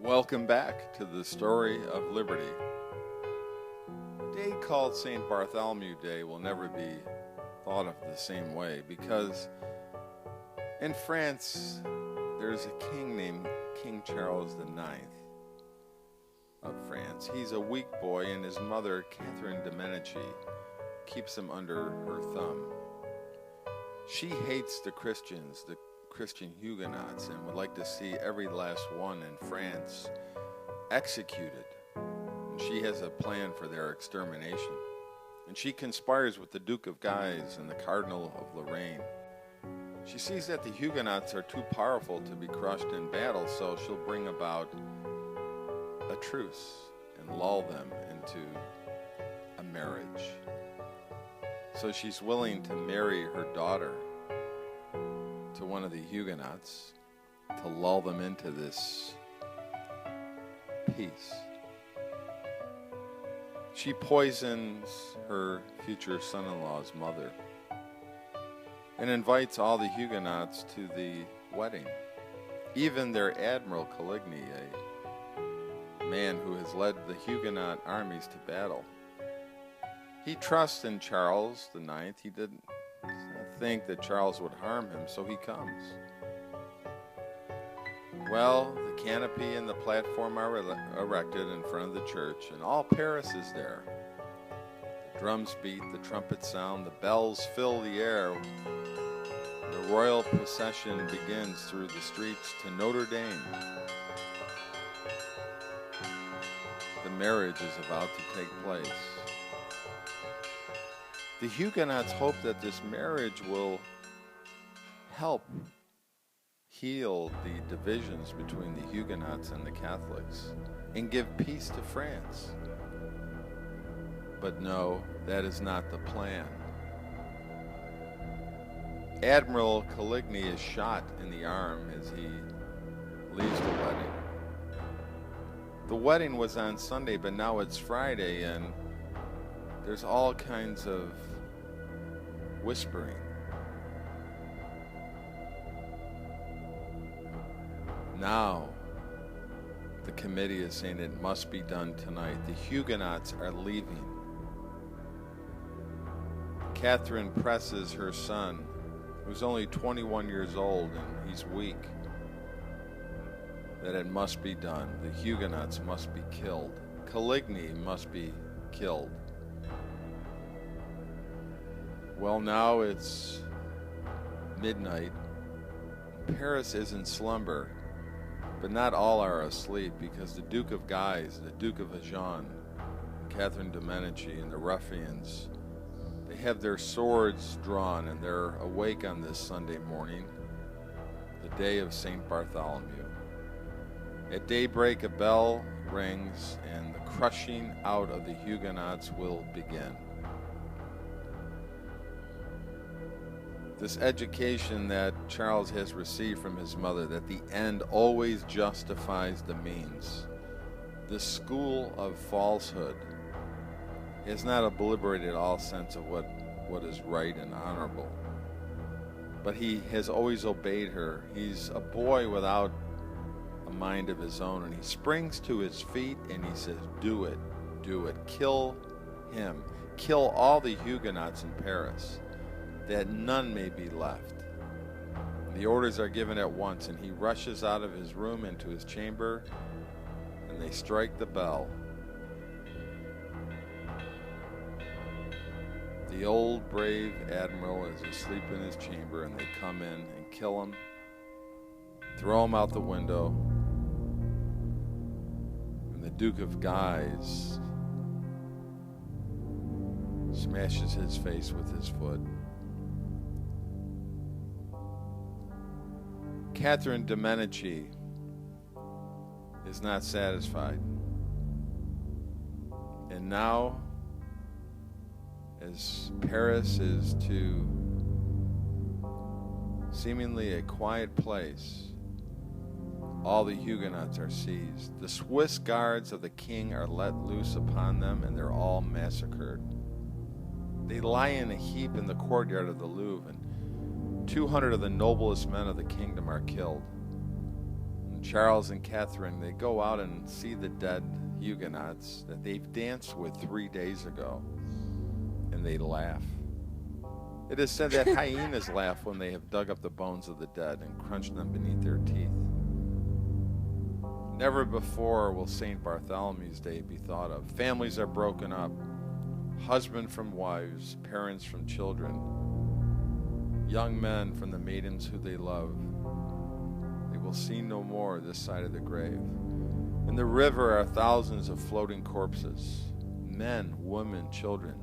Welcome back to the story of liberty. A day called St. Bartholomew Day will never be thought of the same way because in France there's a king named King Charles IX of France. He's a weak boy and his mother, Catherine de Medici, keeps him under her thumb. She hates the Christians, the Christian Huguenots, and would like to see every last one in France executed. And she has a plan for their extermination. And she conspires with the Duke of Guise and the Cardinal of Lorraine. She sees that the Huguenots are too powerful to be crushed in battle, so she'll bring about a truce and lull them into a marriage. So she's willing to marry her daughter to one of the Huguenots to lull them into this peace. She poisons her future son-in-law's mother and invites all the Huguenots to the wedding. Even their Admiral Coligny, a man who has led the Huguenot armies to battle. He trusts in Charles IX. He didn't think that Charles would harm him, so he comes. Well, the canopy and the platform are erected in front of the church, and all Paris is there. The drums beat, the trumpets sound, the bells fill the air. The royal procession begins through the streets to Notre Dame. The marriage is about to take place. The Huguenots hope that this marriage will help heal the divisions between the Huguenots and the Catholics and give peace to France. But no, that is not the plan. Admiral Coligny is shot in the arm as he leaves the wedding. The wedding was on Sunday, but now it's Friday, and there's all kinds of whispering. Now, the committee is saying it must be done tonight. The Huguenots are leaving. Catherine presses her son, who's only 21 years old and he's weak, that it must be done. The Huguenots must be killed. Coligny must be killed. Well, now it's midnight. Paris is in slumber, but not all are asleep because the Duke of Guise, the Duke of Agen, Catherine de Medici, and the ruffians, they have their swords drawn and they're awake on this Sunday morning, the day of St. Bartholomew. At daybreak, a bell rings and the crushing out of the Huguenots will begin. This education that Charles has received from his mother, that the end always justifies the means. This school of falsehood has not obliterated all sense of what is right and honorable. But he has always obeyed her. He's a boy without a mind of his own, and he springs to his feet and he says, do it, kill him, kill all the Huguenots in Paris, that none may be left. The orders are given at once, and he rushes out of his room into his chamber, and they strike the bell. The old brave admiral is asleep in his chamber, and they come in and kill him, throw him out the window, and the Duke of Guise smashes his face with his foot. Catherine de Medici is not satisfied. And now, as Paris is to seemingly a quiet place, all the Huguenots are seized. The Swiss guards of the king are let loose upon them, and they're all massacred. They lie in a heap in the courtyard of the Louvre, and 200 of the noblest men of the kingdom are killed. Charles and Catherine, they go out and see the dead Huguenots that they've danced with 3 days ago, and they laugh. It is said that hyenas laugh when they have dug up the bones of the dead and crunched them beneath their teeth. Never before will St. Bartholomew's Day be thought of. Families are broken up, husband from wives, parents from children, young men from the maidens who they love. They will see no more this side of the grave. In the river are thousands of floating corpses, men, women, children.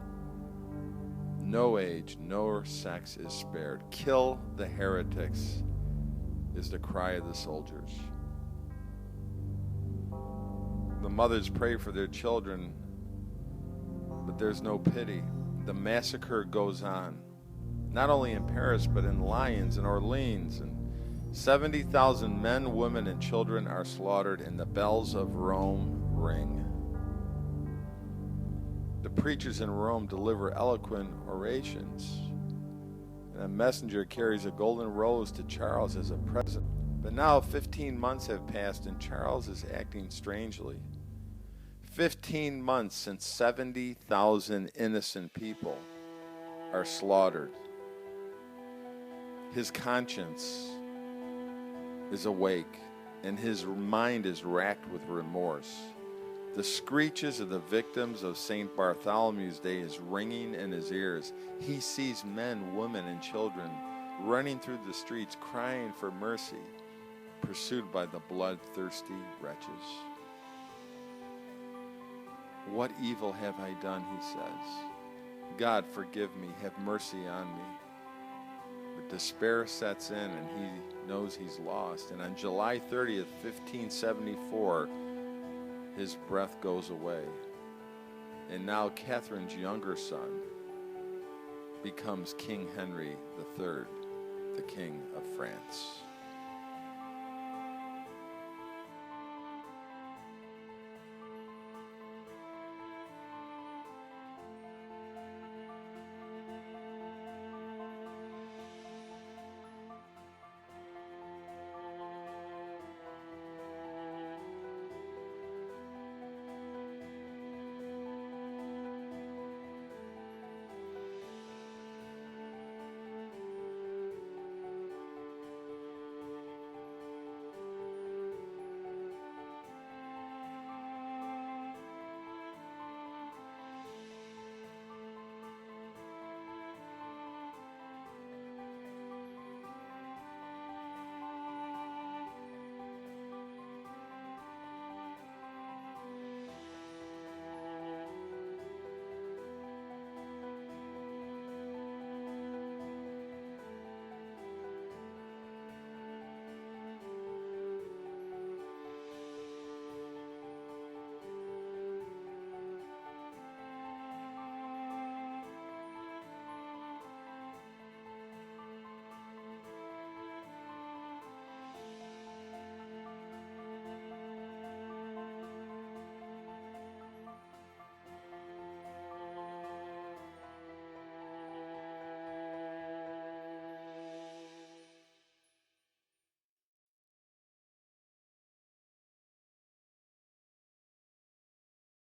No age, no sex is spared. Kill the heretics is the cry of the soldiers. The mothers pray for their children, but there's no pity. The massacre goes on, not only in Paris, but in Lyons and Orleans, and 70,000 men, women, and children are slaughtered, and the bells of Rome ring. The preachers in Rome deliver eloquent orations, and a messenger carries a golden rose to Charles as a present. But now 15 months have passed, and Charles is acting strangely. 15 months since 70,000 innocent people are slaughtered. His conscience is awake, and his mind is racked with remorse. The screeches of the victims of St. Bartholomew's Day is ringing in his ears. He sees men, women, and children running through the streets crying for mercy, pursued by the bloodthirsty wretches. What evil have I done, he says. God, forgive me, have mercy on me. But despair sets in, and he knows he's lost. And on July 30th, 1574, his breath goes away. And now Catherine's younger son becomes King Henry III, the King of France.